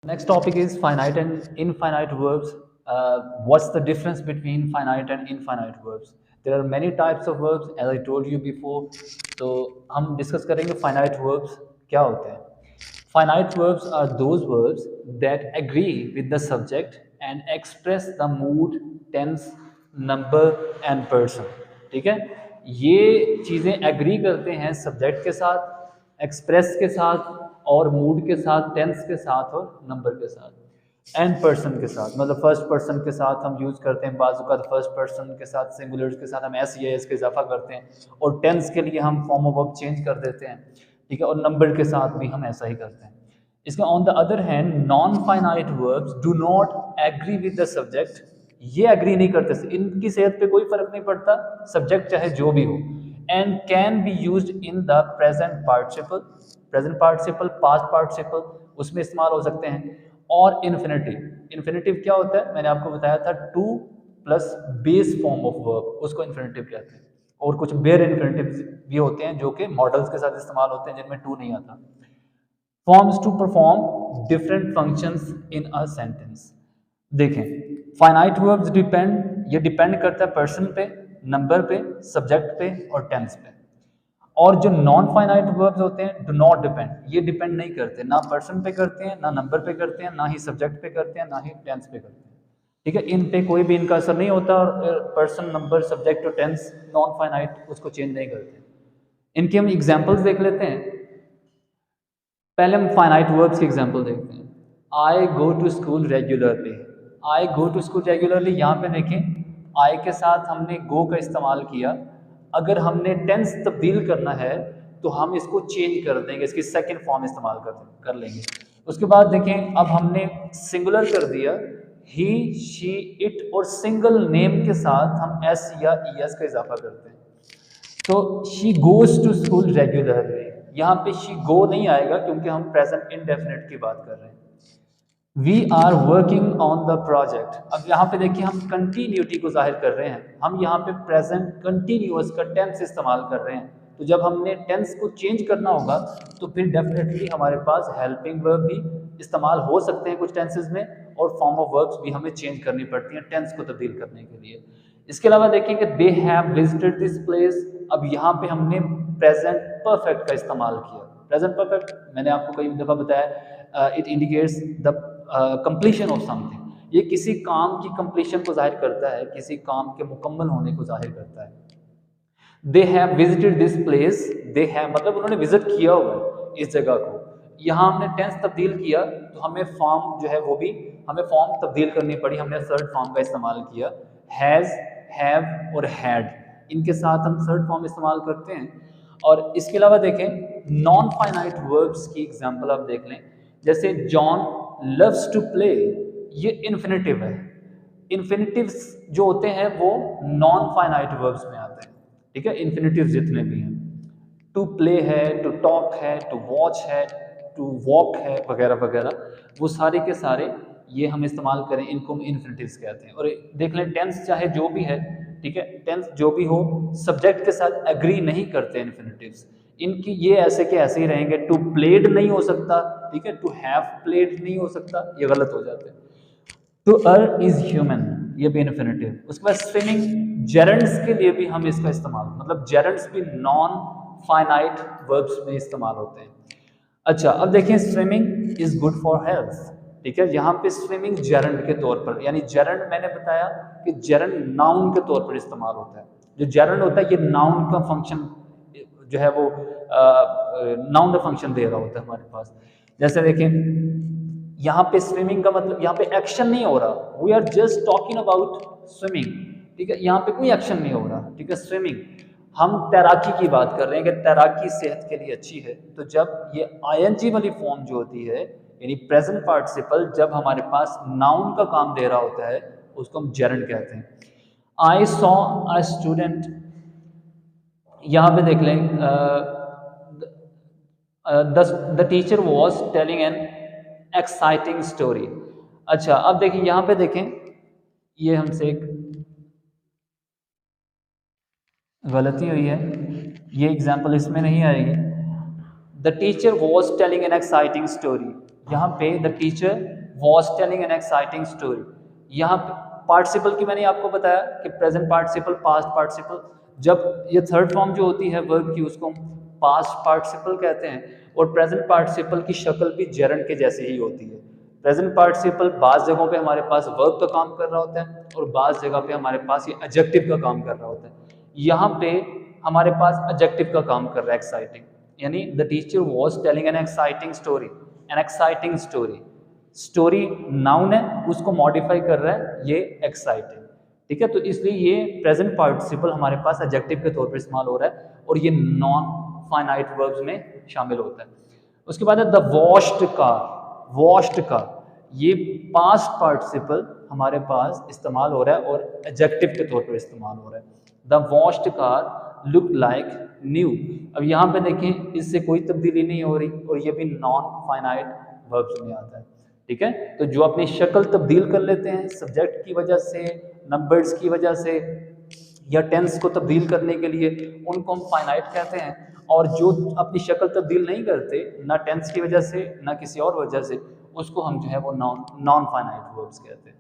Next topic is finite and infinite verbs. What's the difference between finite and infinite verbs? There are many types of verbs, as I told you before. तो हम discuss करेंगे finite verbs क्या होते हैं. Finite verbs are those verbs that agree with the subject and express the mood, tense, number and person. ठीक है, ये चीज़ें एग्री करते हैं सब्जेक्ट के साथ, एक्सप्रेस के साथ और मूड के साथ, टेंस के साथ और नंबर के साथ एंड पर्सन के साथ. मतलब फर्स्ट पर्सन के साथ हम यूज़ करते हैं, बाजू का फर्स्ट पर्सन के साथ सिंगुलर्स के साथ हम एस या एस का इजाफा करते हैं, और टेंस के लिए हम फॉर्म ऑफ वर्ब चेंज कर देते हैं. ठीक है, और नंबर के साथ भी हम ऐसा ही करते हैं. इसका on the other hand non finite verbs do not agree with the subject. ये एग्री नहीं करते, इनकी सेहत पे कोई फर्क नहीं पड़ता, सब्जेक्ट चाहे जो भी हो, and can be used in the present participle. Present participle, past participle उसमें इस्तेमाल हो सकते हैं. और इन्फिनेटिव. इन्फिनेटिव क्या होता है, मैंने आपको बताया था, two plus base form of verb, उसको इन्फिनेटिव कहते हैं. और कुछ बेयर इन्फिनेटिव भी होते हैं जो कि मॉडल्स के साथ इस्तेमाल होते हैं, जिनमें टू नहीं आता. Forms to perform different functions इन अ सेंटेंस. देखें, फाइनाइट वर्ब्स डिपेंड, ये डिपेंड करता है पर्सन पे, नंबर पे, सब्जेक्ट पे और टेंस पे. और जो नॉन फाइनाइट वर्ब्स होते हैं डू नॉट डिपेंड, ये डिपेंड नहीं करते, ना पर्सन पे करते हैं, ना नंबर पे करते हैं, ना ही सब्जेक्ट पे करते हैं, ना ही टेंस पे करते हैं. ठीक है, इन पे कोई भी इनका असर नहीं होता, और पर्सन, नंबर, सब्जेक्ट और टेंस नॉन फाइनाइट उसको चेंज नहीं करते. इनके हम एग्जाम्पल्स देख लेते हैं. पहले हम फाइनाइट वर्ब्स के एग्जाम्पल देखते हैं. I go to school regularly. I go to school regularly, यहाँ पे देखें आई के साथ हमने गो का इस्तेमाल किया. अगर हमने टेंस तब्दील करना है तो हम इसको चेंज कर देंगे, इसकी सेकंड फॉर्म इस्तेमाल कर लेंगे. उसके बाद देखें, अब हमने सिंगुलर कर दिया, ही, शी, इट, और सिंगल नेम के साथ हम एस या ई एस का इजाफा करते हैं. तो she goes to school regularly, यहाँ पे शी गो नहीं आएगा क्योंकि हम प्रेजेंट इंडेफिनिट की बात कर रहे हैं. We are working on the project. अब यहाँ पे देखिए हम कंटिन्यूटी को जाहिर कर रहे हैं, हम यहाँ पे प्रेजेंट कंटिन्यूअस का टेंस इस्तेमाल कर रहे हैं. तो जब हमने टेंस को चेंज करना होगा तो फिर डेफिनेटली हमारे पास हेल्पिंग वर्ब भी इस्तेमाल हो सकते हैं कुछ टेंसेस में, और फॉर्म ऑफ वर्ब्स भी हमें चेंज करनी पड़ती हैं टेंस को तब्दील करने के लिए. इसके अलावा देखिए कि they have visited this place. अब यहाँ पे हमने प्रेजेंट परफेक्ट का इस्तेमाल किया. प्रेजेंट परफेक्ट मैंने आपको कई दफ़ा बताया, it indicates the completion of something. ये किसी काम की कंप्लीशन को जाहिर करता है, किसी काम के मुकम्मल होने को जाहिर करता है. They have visited this place, they have मतलब उन्होंने विजिट किया हुआ है इस जगह को. यहाँ हमने टेंस तब्दील किया तो हमें फॉर्म जो है वो भी हमें फॉर्म तब्दील करनी पड़ी, हमने थर्ड फॉर्म का इस्तेमाल किया. हैज़, हैव और हैड, इनके साथ हम थर्ड फॉर्म इस्तेमाल करते हैं. और इसके अलावा देखें नॉन फाइनाइट वर्ब्स की एग्जांपल आप देख लें, जैसे जॉन लव्स टू प्ले, ये इन्फिनेटिव है. इन्फिनेटिव्स जो होते हैं वो नॉन फाइनाइट वर्ब्स में आते हैं. ठीक है, इन्फिनेटिव्स जितने भी हैं, टू प्ले है, टू टॉक है, टू वॉच है, टू वॉक है, वगैरह वगैरह, वो सारे के सारे ये हम इस्तेमाल करें, इनको हम इन्फिनेटिव्स कहते हैं. और देख लें टेंस चाहे जो भी है, ठीक है, टेंस जो भी हो, सब्जेक्ट के साथ एग्री नहीं करते इन्फिनेटिव्स. इनकी ये ऐसे के ऐसे ही रहेंगे. टू प्लेड नहीं हो सकता, ठीक है, टू हैव प्लेड नहीं हो सकता, ये गलत हो जाते हैं. टू अर्न इज ह्यूमन, ये भी इन्फिनेटिव. उसके बाद स्विमिंग, जेरेंट्स के लिए भी हम इसका इस्तेमाल, मतलब जेरेंट्स भी नॉन फाइनाइट वर्ब्स में इस्तेमाल होते हैं. अच्छा, अब देखिए swimming is good for health. ठीक है, यहाँ पे स्विमिंग जेरेंट के तौर पर, यानी जेरेंट मैंने बताया कि जेरेंट नाउन के तौर पर इस्तेमाल होता है. जो जेरेंट होता है ये नाउन का फंक्शन जो है वो नाउन का फंक्शन दे रहा होता है हमारे पास. जैसे देखें यहाँ पे स्विमिंग का मतलब यहाँ पे एक्शन नहीं हो रहा, we are just talking about swimming. ठीक है, यहाँ पे कोई एक्शन नहीं हो रहा. ठीक है, स्विमिंग, हम तैराकी की बात कर रहे हैं कि तैराकी सेहत के लिए अच्छी है. तो जब ये आईएनजी वाली फॉर्म जो होती है, यानी प्रेजेंट पार्टिसिपल, जब हमारे पास नाउन का काम दे रहा होता है उसको हम जेरेंट कहते हैं. आई सॉ अ स्टूडेंट, यहाँ पे देख लें the teacher was telling an exciting story. अच्छा, अब देखिए यहाँ पे देखें, ये हमसे एक गलती हुई है, ये एग्जाम्पल इसमें नहीं आएगी. The teacher was telling an exciting story, यहाँ पे the teacher was telling an exciting story. यहाँ पे पार्टिसिपल की मैंने आपको बताया कि प्रेजेंट पार्टिसिपल, पास्ट पार्टिसिपल, जब ये थर्ड फॉर्म जो होती है वर्ब की उसको हम पास्ट पार्टिसिपल कहते हैं। और प्रेजेंट पार्टिसिपल की शक्ल भी जेरंड के जैसी ही होती है। प्रेजेंट पार्टिसिपल बाज़ जगहों पे हमारे पास वर्ब का काम कर रहा होता है और बाज़ जगह पे हमारे पास ये एडजेक्टिव का काम कर रहा होता है। यहाँ पे हमारे पास एडजेक्टिव का काम कर रहा है एक्साइटिंग, यानी the teacher was telling an exciting story. An exciting story, story noun है, उसको मॉडिफाई कर रहा है ये एक्साइटिंग। ठीक है, तो इसलिए ये प्रेजेंट पार्टिसिपल हमारे पास एडजेक्टिव के तौर पर इस्तेमाल हो रहा है और ये नॉन फाइनाइट वर्ब्स में शामिल होता है। उसके बाद है the washed car. Washed car, ये पास्ट पार्टिसिपल हमारे पास इस्तेमाल हो रहा है और एडजेक्टिव के तौर पर इस्तेमाल हो रहा है। The washed car look like new. अब यहाँ पे देखें इससे कोई तब्दीली नहीं हो रही और ये भी नॉन फाइनाइट वर्ब्स में आता है। ठीक है, तो जो अपनी शक्ल तब्दील कर लेते हैं सब्जेक्ट की वजह से, नंबर्स की वजह से या टेंस को तब्दील करने के लिए, उनको हम फाइनाइट कहते हैं। और जो अपनी शक्ल तब्दील नहीं करते ना टेंस की वजह से ना किसी और वजह से, उसको हम जो है वो नॉन नॉन फाइनाइट वर्ब्स कहते हैं।